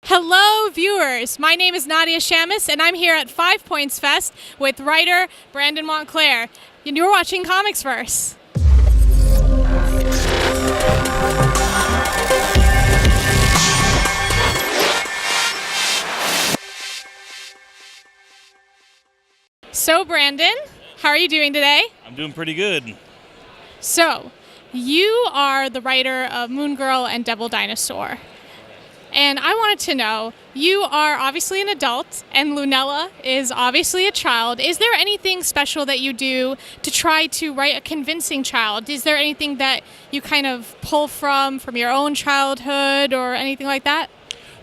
Hello, viewers. My name is Nadia Shamus, and I'm here at 5 Points Fest with writer Brandon Montclare. And you're watching Comics Verse. So, Brandon, how are you doing today? I'm doing pretty good. So, you are the writer of Girl and Devil Dinosaur. And I wanted to know, you are obviously an adult, and Lunella is obviously a child. Is there anything special that you do to try to write a convincing child? Is there anything that you kind of pull from your own childhood or anything like that?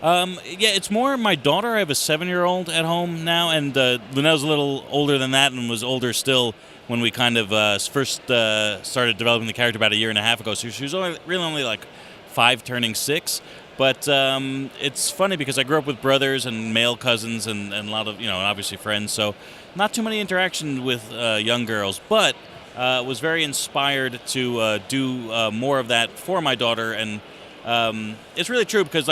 Yeah, it's more my daughter. I have a 7-year-old at home now, and Lunella's a little older than that and was older still when we kind of first started developing the character about a year and a half ago. So she was only like 5 turning 6. But it's funny because I grew up with brothers and male cousins and a lot of, obviously friends. So not too many interactions with young girls, but was very inspired to do more of that for my daughter. And it's really true because,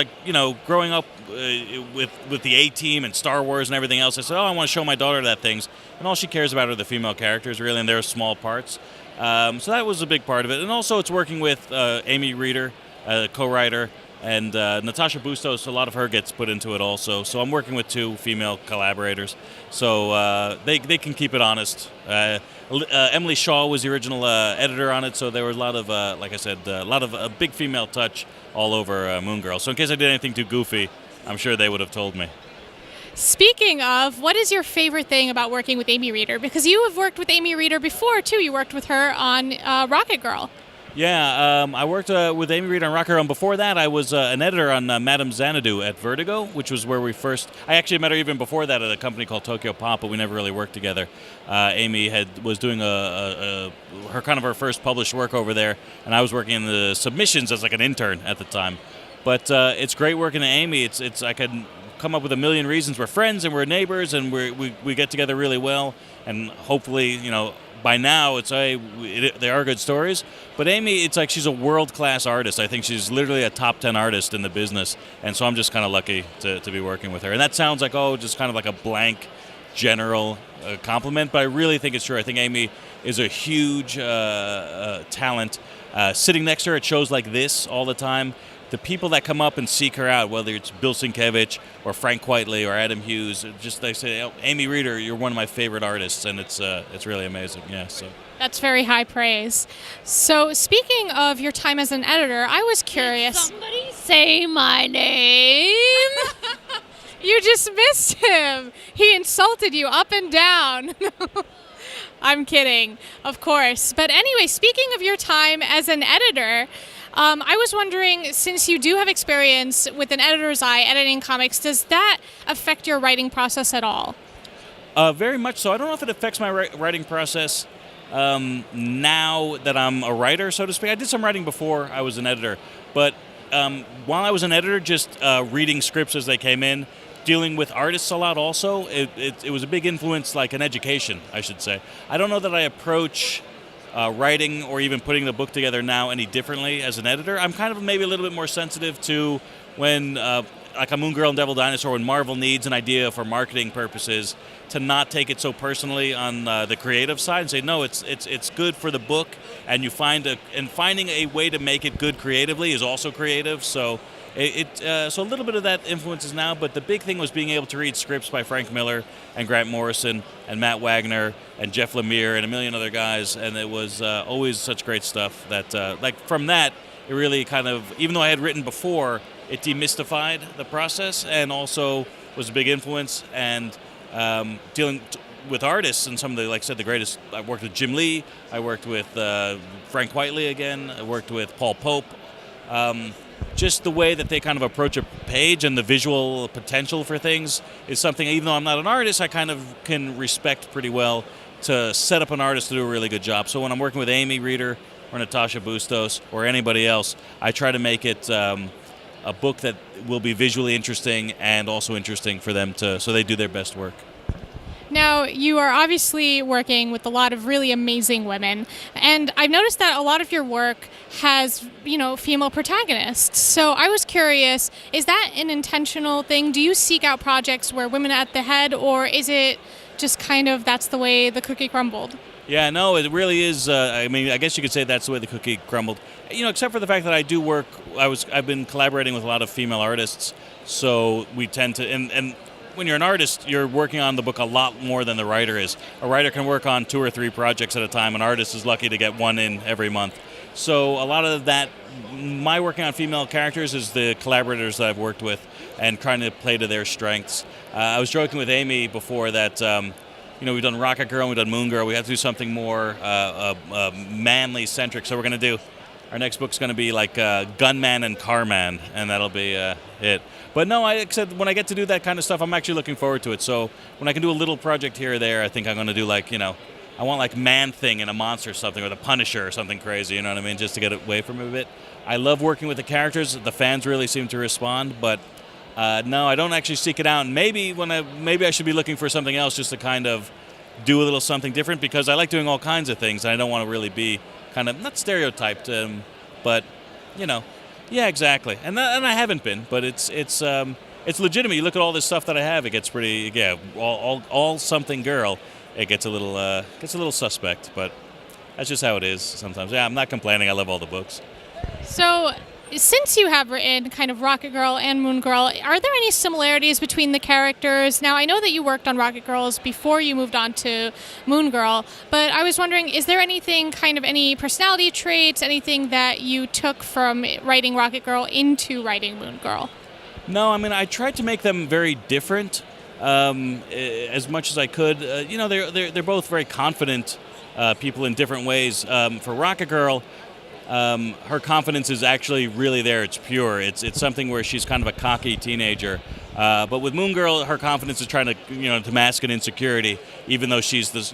growing up with the A-Team and Star Wars and everything else, I said, I want to show my daughter that things. And all she cares about are the female characters, really, and they're small parts. So that was a big part of it. And also it's working with Amy Reeder, co-writer, and Natasha Bustos, a lot of her gets put into it also. So I'm working with 2 female collaborators. So they can keep it honest. Emily Shaw was the original editor on it, so there was a lot of, like I said, a big female touch all over Moon Girl. So in case I did anything too goofy, I'm sure they would have told me. Speaking of, what is your favorite thing about working with Amy Reeder? Because you have worked with Amy Reeder before, too. You worked with her on Rocket Girl. Yeah, I worked with Amy Reeder on Rocket Girl, and before that I was an editor on Madame Xanadu at Vertigo, which was where we first... I actually met her even before that at a company called Tokyo Pop, but we never really worked together. Amy was doing her first published work over there, and I was working in the submissions as like an intern at the time. But it's great working with Amy. I can come up with a million reasons. We're friends and we're neighbors, and we get together really well, and hopefully, by now, they are good stories. But Amy, it's like she's a world-class artist. I think she's literally a top 10 artist in the business. And so I'm just kind of lucky to be working with her. And that sounds like, just kind of like a blank general compliment. But I really think it's true. I think Amy is a huge talent. Sitting next to her at shows like this all the time, the people that come up and seek her out, whether it's Bill Sienkiewicz or Frank Whiteley or Adam Hughes, they say, Amy Reeder, you're one of my favorite artists, and it's really amazing. Yeah, so. That's very high praise. So speaking of your time as an editor, I was curious. Did somebody say my name? You just missed him. He insulted you up and down. I'm kidding, of course. But anyway, speaking of your time as an editor, I was wondering, since you do have experience with an editor's eye editing comics, does that affect your writing process at all? Very much so. I don't know if it affects my writing process now that I'm a writer, so to speak. I did some writing before I was an editor, but while I was an editor, just reading scripts as they came in, dealing with artists a lot also, it was a big influence, like an education, I should say. I don't know that I approach writing or even putting the book together now any differently as an editor. I'm kind of maybe a little bit more sensitive to when, like a Girl and Devil Dinosaur, when Marvel needs an idea for marketing purposes, to not take it so personally on the creative side and say, no, it's good for the book, and finding a way to make it good creatively is also creative. So so a little bit of that influences now, but the big thing was being able to read scripts by Frank Miller and Grant Morrison and Matt Wagner and Jeff Lemire and a million other guys, and it was always such great stuff that, from that, it really kind of, even though I had written before, it demystified the process and also was a big influence. And dealing with artists and some of the, like I said, the greatest, I worked with Jim Lee, I worked with Frank Whiteley again, I worked with Paul Pope. Just the way that they kind of approach a page and the visual potential for things is something, even though I'm not an artist, I kind of can respect pretty well to set up an artist to do a really good job. So when I'm working with Amy Reeder or Natasha Bustos or anybody else, I try to make it a book that will be visually interesting and also interesting for them so they do their best work. Now, you are obviously working with a lot of really amazing women, and I've noticed that a lot of your work has, female protagonists. So I was curious, is that an intentional thing? Do you seek out projects where women are at the head, or is it just kind of that's the way the cookie crumbled? Yeah, no, it really is. I guess you could say that's the way the cookie crumbled. Except for the fact that I do work. I've been collaborating with a lot of female artists, so we tend to. And when you're an artist, you're working on the book a lot more than the writer is. A writer can work on 2 or 3 projects at a time. An artist is lucky to get one in every month. So a lot of that, my working on female characters is the collaborators that I've worked with, and trying to play to their strengths. I was joking with Amy before that. We've done Rocket Girl, we've done Moon Girl. We have to do something more manly centric. So we're going to do, our next book's going to be like Gunman and Carman, and that'll be it. But no, I said when I get to do that kind of stuff, I'm actually looking forward to it. So when I can do a little project here or there, I think I'm going to do I want like Man-Thing and a monster or something, or the Punisher or something crazy. You know what I mean? Just to get away from it a bit. I love working with the characters. The fans really seem to respond, but. No, I don't actually seek it out. And maybe I should be looking for something else just to kind of do a little something different, because I like doing all kinds of things. And I don't want to really be kind of not stereotyped, but yeah, exactly. And I haven't been, but it's legitimate. You look at all this stuff that I have, it gets pretty all something girl. It gets a little suspect, but that's just how it is sometimes. Yeah, I'm not complaining. I love all the books. So, since you have written kind of Rocket Girl and Moon Girl, are there any similarities between the characters? Now, I know that you worked on Rocket Girls before you moved on to Moon Girl, but I was wondering, is there anything, kind of any personality traits, anything that you took from writing Rocket Girl into writing Moon Girl? No, I tried to make them very different as much as I could. They're both very confident people in different ways. For Rocket Girl, her confidence is actually really there. It's pure. It's something where she's kind of a cocky teenager. But with Moon Girl, her confidence is trying to mask an insecurity, even though she's this,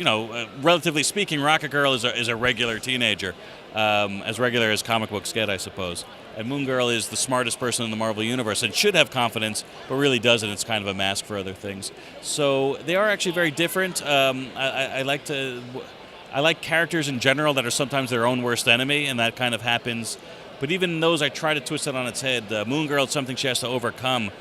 relatively speaking, Rocket Girl is a regular teenager, as regular as comic books get, I suppose. And Moon Girl is the smartest person in the Marvel Universe and should have confidence, but really doesn't. It's kind of a mask for other things. So they are actually very different. I like characters in general that are sometimes their own worst enemy, and that kind of happens. But even in those, I try to twist it on its head. Moon Girl is something she has to overcome,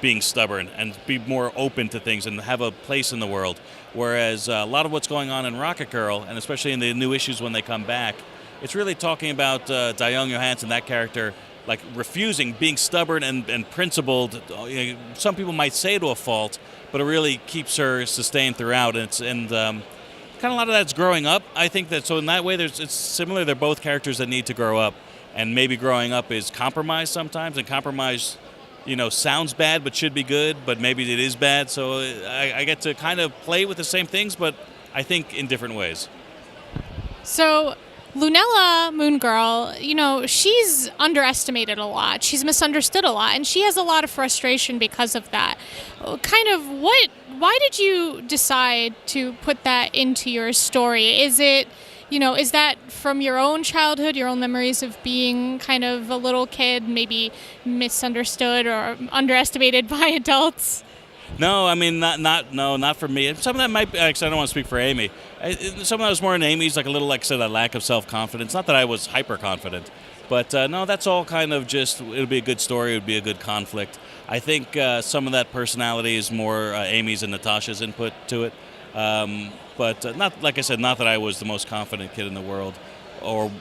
being stubborn and be more open to things and have a place in the world. Whereas a lot of what's going on in Rocket Girl, and especially in the new issues when they come back, it's really talking about Dayong Johansson, that character, like refusing, being stubborn and principled. Some people might say to a fault, but it really keeps her sustained throughout. Kind of a lot of that's growing up. I think that, so in that way, it's similar. They're both characters that need to grow up, and maybe growing up is compromise sometimes, and compromise, sounds bad but should be good, but maybe it is bad. So I get to kind of play with the same things, but I think in different ways. So Lunella, Moon Girl, she's underestimated a lot. She's misunderstood a lot, and she has a lot of frustration because of that. Why did you decide to put that into your story? Is it, is that from your own childhood, your own memories of being kind of a little kid, maybe misunderstood or underestimated by adults? No, not for me. Some of that might be, actually, I don't want to speak for Amy. Some of that was more in Amy's, like a little, like I said, a lack of self-confidence. Not that I was hyper-confident, but no, that's all kind of just, it would be a good story, it would be a good conflict. I think some of that personality is more Amy's and Natasha's input to it. But not, like I said, not that I was the most confident kid in the world,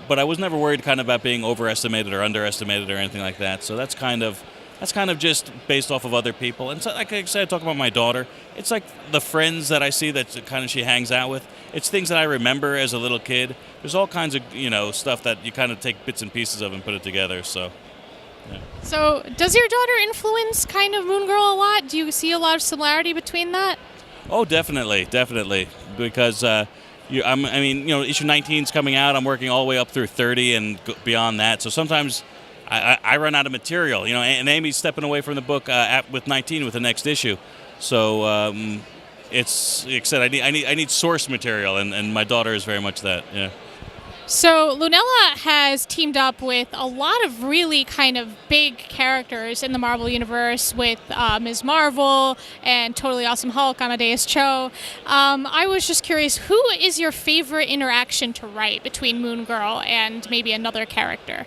but I was never worried kind of about being overestimated or underestimated or anything like that. So that's kind of just based off of other people. And so, like I said, I talk about my daughter. It's like the friends that I see that kind of she hangs out with. It's things that I remember as a little kid. There's all kinds of, stuff that you kind of take bits and pieces of and put it together. So, yeah. So does your daughter influence kind of Moon Girl a lot? Do you see a lot of similarity between that? Oh, definitely. Because, issue 19 is coming out. I'm working all the way up through 30 and beyond that. So sometimes I run out of material, and Amy's stepping away from the book with 19 with the next issue. So it's, like I said, I need source material, and my daughter is very much that, yeah. So Lunella has teamed up with a lot of really kind of big characters in the Marvel Universe with Ms. Marvel and Totally Awesome Hulk, Amadeus Cho. I was just curious, who is your favorite interaction to write between Moon Girl and maybe another character?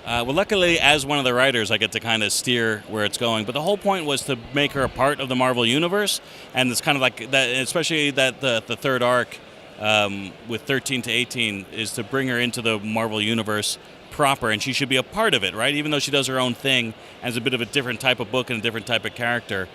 Well, luckily, as one of the writers, I get to kind of steer where it's going. But the whole point was to make her a part of the Marvel Universe, and it's kind of like that, especially that the third arc with 13 to 18 is to bring her into the Marvel Universe proper, and she should be a part of it, right? Even though she does her own thing as a bit of a different type of book and a different type of character,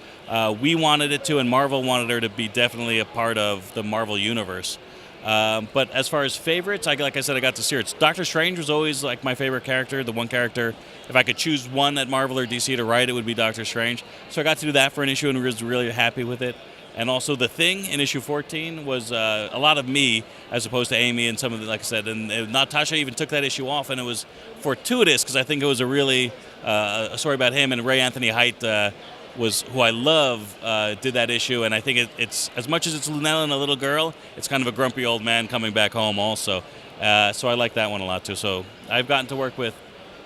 we wanted it to, and Marvel wanted her to be definitely a part of the Marvel Universe. But as far as favorites, like I said, I got to steer it. Doctor Strange was always like my favorite character. The one character, if I could choose one at Marvel or DC to write, it would be Doctor Strange. So I got to do that for an issue and was really happy with it. And also The Thing in issue 14 was a lot of me as opposed to Amy and some of the, like I said, and Natasha even took that issue off, and it was fortuitous because I think it was a really a story about him, and Ray Anthony Height was who I love, did that issue, and I think it's as much as it's Lunella and a little girl, it's kind of a grumpy old man coming back home also. So I like that one a lot too. So I've gotten to work with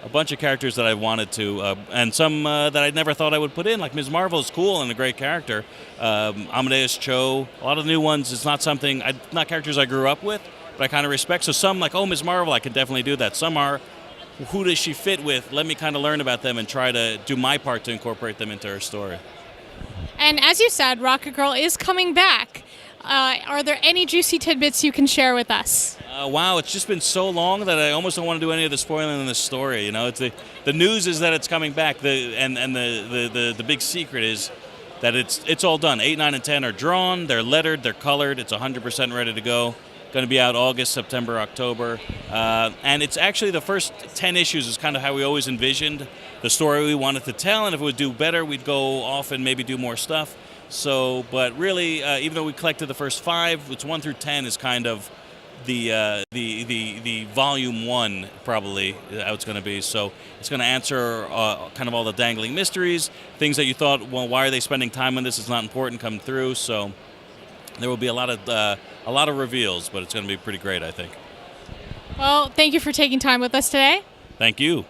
a bunch of characters that I wanted to, and some that I never thought I would put in. Like Ms. Marvel is cool and a great character. Amadeus Cho, a lot of new ones. It's not something, not characters I grew up with, but I kind of respect. So some like, oh, Ms. Marvel, I can definitely do that. Some are, who does she fit with? Let me kind of learn about them and try to do my part to incorporate them into her story. And as you said, Rocket Girl is coming back. Are there any juicy tidbits you can share with us? Wow, it's just been so long that I almost don't want to do any of the spoiling in this story. You know, it's the news is that it's coming back. The big secret is that it's all done. 8, 9, and 10 are drawn. They're lettered. They're colored. It's 100% ready to go. Going to be out August, September, October. And it's actually the first 10 issues is kind of how we always envisioned the story we wanted to tell. And if it would do better, we'd go off and maybe do more stuff. So, but really, even though we collected the first 5, it's 1 through 10 is kind of the volume 1 probably how it's going to be. So it's going to answer kind of all the dangling mysteries, things that you thought, well, why are they spending time on this? It's not important, come through. So there will be a lot of reveals, but it's going to be pretty great, I think. Well, thank you for taking time with us today. Thank you.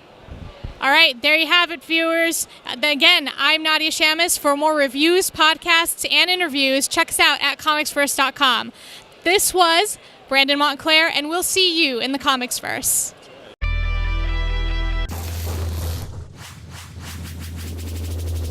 All right, there you have it, viewers. Again, I'm Nadia Shamus. For more reviews, podcasts, and interviews, check us out at comicsverse.com. This was Brandon Montclare, and we'll see you in the Comicsverse.